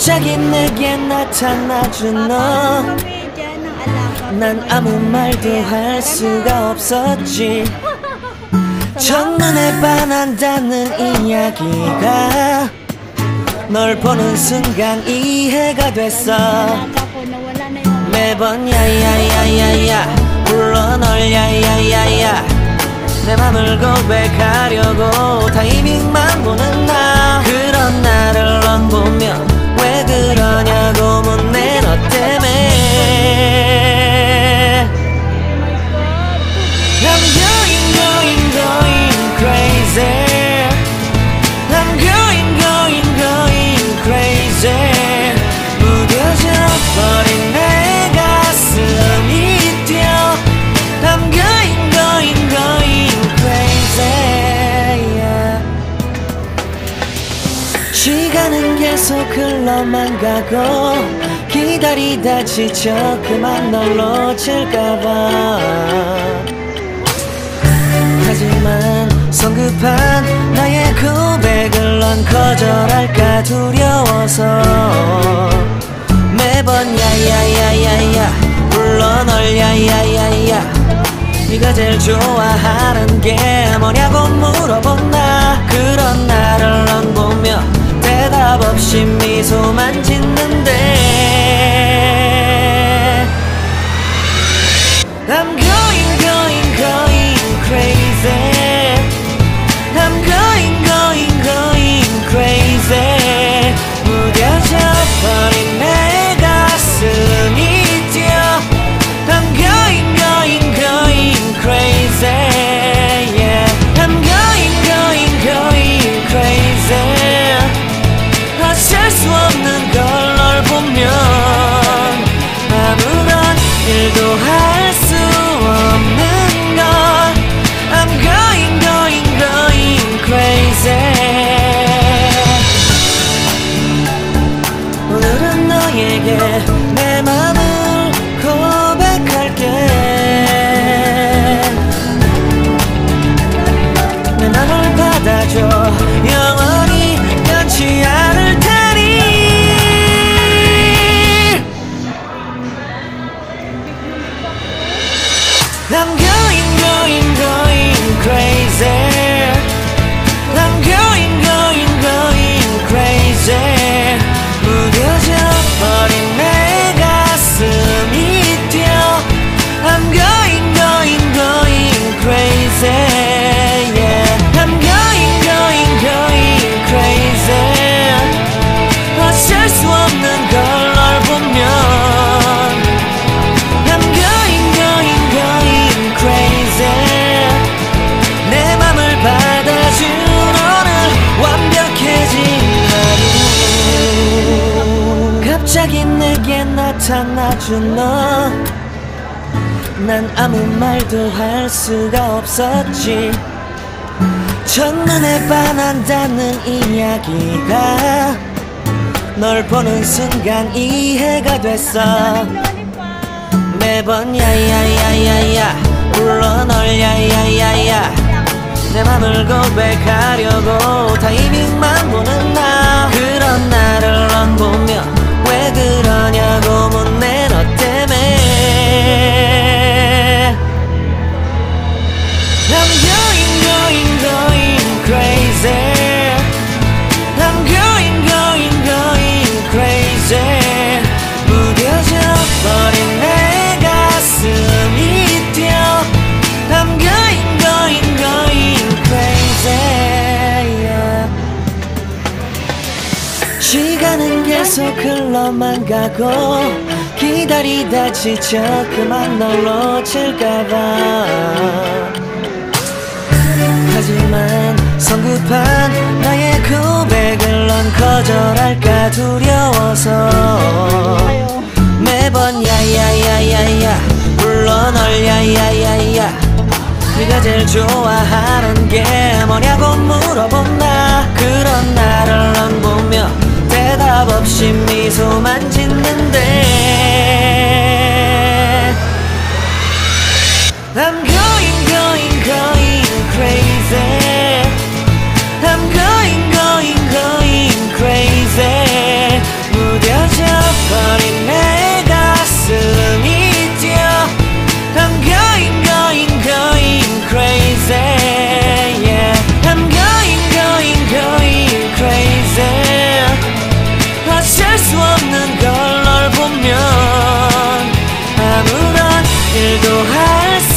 갑자기 내게 나타나준 너, 난 아무 말도 할 수가 없었지. 첫눈에 반한다는 이야기가 널 보는 순간 이해가 됐어. 매번 야야야야야 불러 널 야야야야, 내 맘을 고백하려고 타이밍만 보는 나. 그런 나를 넌 보며 왜 그러냐고 묻네. 너 때문에 I'm going crazy. I'm going crazy. 무뎌져 버린 내 가슴이 뛰어. I'm going crazy, yeah. 시간은 계속 흘러만 가고 기다리다 지쳐 그만 널 놓칠까봐. 하지만 성급한 나의 고백을 넌 거절할까 두려워서 매번 야야야야야 불러 널 야야야야. 네가 제일 좋아하는 게 뭐냐고 물어본 나. 그런 나를 넌 보며 대답 없이 미소만 짓는데 I'm going crazy. I'm going crazy. 무뎌져 버린 내 가슴이 뛰어. I'm going crazy, yeah. I'm going crazy. 어쩔 수 없는 걸 널 보면 아무런 일도 할 수 없는 걸. I'm going crazy. 오늘은 너에게 내 맘을 고백할게. 내 맘을 받아줘. 영원히 변치 않을 테니. I'm going crazy. I'm going crazy. 무뎌져 버린 내 가슴이 뛰어. I'm going crazy, yeah. I'm going crazy. 어쩔 수 없는 걸 널 보면 I'm going crazy. 내 맘을 받아준 오늘 완벽해진 하루. 갑자기 내게 나타나준 너, 난 아무 말도 할 수가 없었지. 첫눈에 반한다는 이야기가 널 보는 순간 이해가 됐어. 매번 야야야야야 불러 널 야야야야, 내 맘을 고백하려고 타이밍만 보는 나. 그런 나를 넌 보며 왜 그러냐고 묻네. 너 때문에 I'm going crazy. I'm going crazy. 무뎌져 버린 내 가슴이 뛰어. I'm going crazy, yeah. 시간은 계속 흘러만 가고 기다리다 지쳐 그만 널 놓칠까봐. 하지만 성급한 나의 고백을 넌 거절할까 두려워서 매번 야야야야야 불러 널 야야야야. 네가 제일 좋아하는 게 뭐냐고 물어본 나. 그런 나를 넌 보며 대답 없이 미소만 짓는데 I'm going crazy. I'm going crazy. 일도 할 수